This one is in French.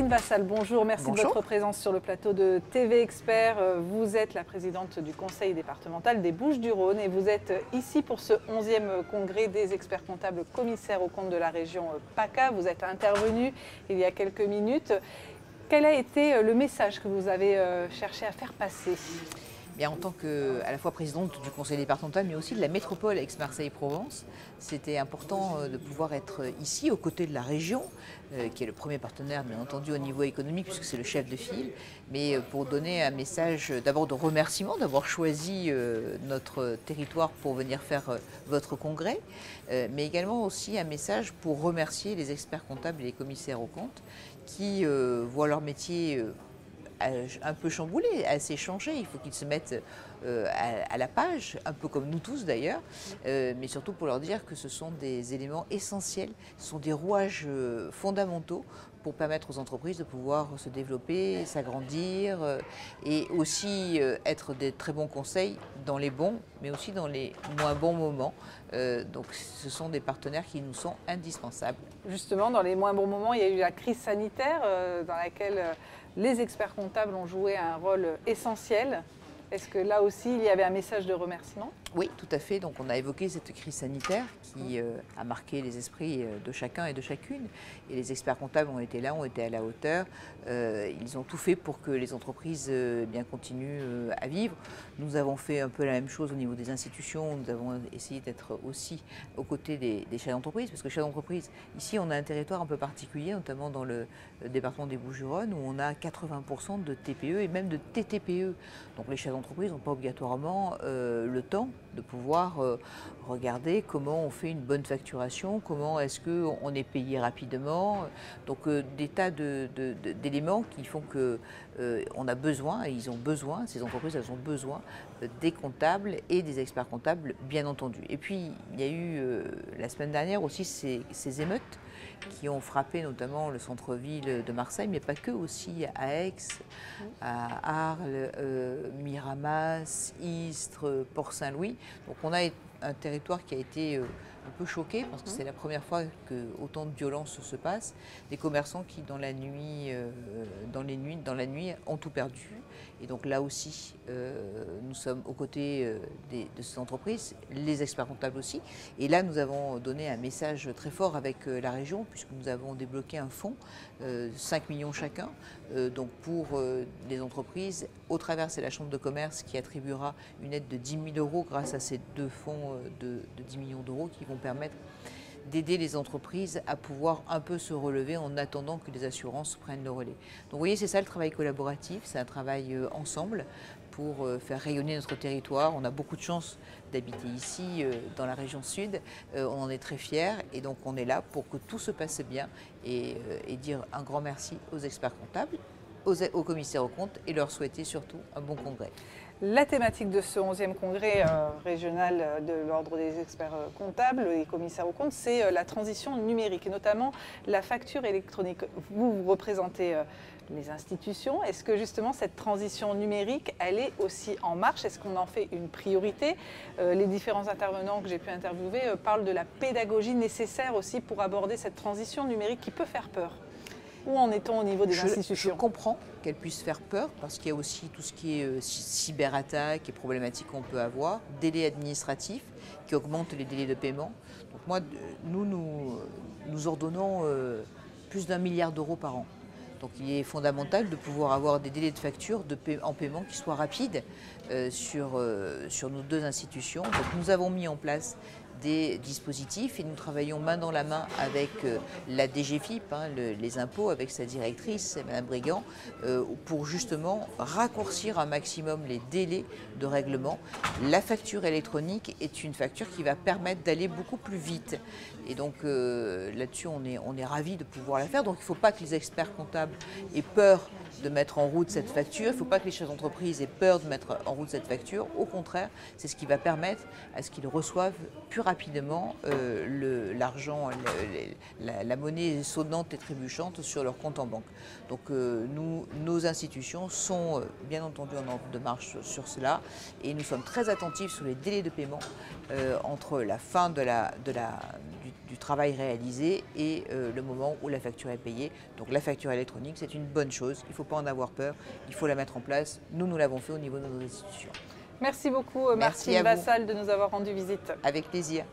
Vassal, bonjour, merci Bonjour. de votre présence sur le plateau de TV Expert. Vous êtes la présidente du conseil départemental des Bouches-du-Rhône et vous êtes ici pour ce 11e congrès des experts comptables commissaires aux comptes de la région PACA. Vous êtes intervenu il y a quelques minutes. Quel a été le message que vous avez cherché à faire passer ? Bien, en tant que à la fois présidente du conseil départemental, mais aussi de la métropole Aix-Marseille-Provence, c'était important de pouvoir être ici aux côtés de la région, qui est le premier partenaire bien entendu au niveau économique puisque c'est le chef de file, mais pour donner un message d'abord de remerciement d'avoir choisi notre territoire pour venir faire votre congrès, mais également aussi un message pour remercier les experts comptables et les commissaires aux comptes qui voient leur métier un peu chamboulé, assez changé. Il faut qu'ils se mettent à la page, un peu comme nous tous d'ailleurs, mais surtout pour leur dire que ce sont des éléments essentiels, ce sont des rouages fondamentaux pour permettre aux entreprises de pouvoir se développer, s'agrandir et aussi être des très bons conseils dans les bons, mais aussi dans les moins bons moments. Donc ce sont des partenaires qui nous sont indispensables. Justement, dans les moins bons moments, il y a eu la crise sanitaire dans laquelle les experts comptables ont joué un rôle essentiel. Est-ce que là aussi, il y avait un message de remerciement ? Oui, tout à fait. Donc on a évoqué cette crise sanitaire qui a marqué les esprits de chacun et de chacune. Et les experts comptables ont été là, ont été à la hauteur. Ils ont tout fait pour que les entreprises bien continuent à vivre. Nous avons fait un peu la même chose au niveau des institutions. Nous avons essayé d'être aussi aux côtés des chefs d'entreprise. Parce que chefs d'entreprise, ici on a un territoire un peu particulier, notamment dans le département des Bouches-du-Rhône, où on a 80% de TPE et même de TTPE. Donc les chefs d'entreprise n'ont pas obligatoirement le temps de pouvoir regarder comment on fait une bonne facturation, comment est-ce qu'on est payé rapidement. Donc des tas d'éléments qui font qu'on a besoin, et ils ont besoin, ces entreprises elles ont besoin des comptables et des experts comptables bien entendu. Et puis il y a eu la semaine dernière aussi ces émeutes qui ont frappé notamment le centre-ville de Marseille, mais pas que, aussi à Aix, à Arles, Miramas, Istres, Port-Saint-Louis. Donc on a un territoire qui a été un peu choqué parce que c'est la première fois que autant de violences se passent. Des commerçants qui dans la nuit ont tout perdu. Et donc là aussi, nous sommes aux côtés de ces entreprises, les experts comptables aussi. Et là, nous avons donné un message très fort avec la région puisque nous avons débloqué un fonds, 5 millions chacun, donc pour les entreprises. Au travers, c'est la Chambre de commerce qui attribuera une aide de 10 000 euros grâce à ces deux fonds de 10 millions d'euros qui vont permettre d'aider les entreprises à pouvoir un peu se relever en attendant que les assurances prennent le relais. Donc vous voyez, c'est ça le travail collaboratif, c'est un travail ensemble pour faire rayonner notre territoire. On a beaucoup de chance d'habiter ici, dans la région sud, on en est très fiers et donc on est là pour que tout se passe bien et dire un grand merci aux experts comptables, aux commissaires aux comptes et leur souhaiter surtout un bon congrès. La thématique de ce 11e congrès régional de l'ordre des experts comptables et commissaires aux comptes, c'est la transition numérique et notamment la facture électronique. Vous représentez les institutions. Est-ce que justement cette transition numérique, elle est aussi en marche? Est-ce qu'on en fait une priorité? Les différents intervenants que j'ai pu interviewer parlent de la pédagogie nécessaire aussi pour aborder cette transition numérique qui peut faire peur. Où en est-on au niveau des institutions? Je comprends qu'elle puisse faire peur parce qu'il y a aussi tout ce qui est cyberattaque et problématiques qu'on peut avoir, délais administratifs qui augmentent les délais de paiement. Donc moi, nous ordonnons plus d'1 milliard d'euros par an. Donc il est fondamental de pouvoir avoir des délais de facture en paiement qui soient rapides sur nos deux institutions. Donc nous avons mis en place des dispositifs et nous travaillons main dans la main avec la DGFiP, les impôts, avec sa directrice, Mme Brigand, pour justement raccourcir un maximum les délais de règlement. La facture électronique est une facture qui va permettre d'aller beaucoup plus vite. Et donc là-dessus, on est ravis de pouvoir la faire. Donc il ne faut pas que les experts comptables aient peur de mettre en route cette facture. Il ne faut pas que les chefs d'entreprise aient peur de mettre en route cette facture. Au contraire, c'est ce qui va permettre à ce qu'ils reçoivent plus rapidement l'argent, la monnaie sonnante et trébuchante sur leur compte en banque. Donc nos institutions sont bien entendu en ordre de marche sur cela et nous sommes très attentifs sur les délais de paiement entre la fin de du travail réalisé et le moment où la facture est payée. Donc la facture électronique, c'est une bonne chose, il ne faut pas en avoir peur, il faut la mettre en place. Nous l'avons fait au niveau de nos institutions. Merci beaucoup Merci Martine à vous. Vassal de nous avoir rendu visite. Avec plaisir.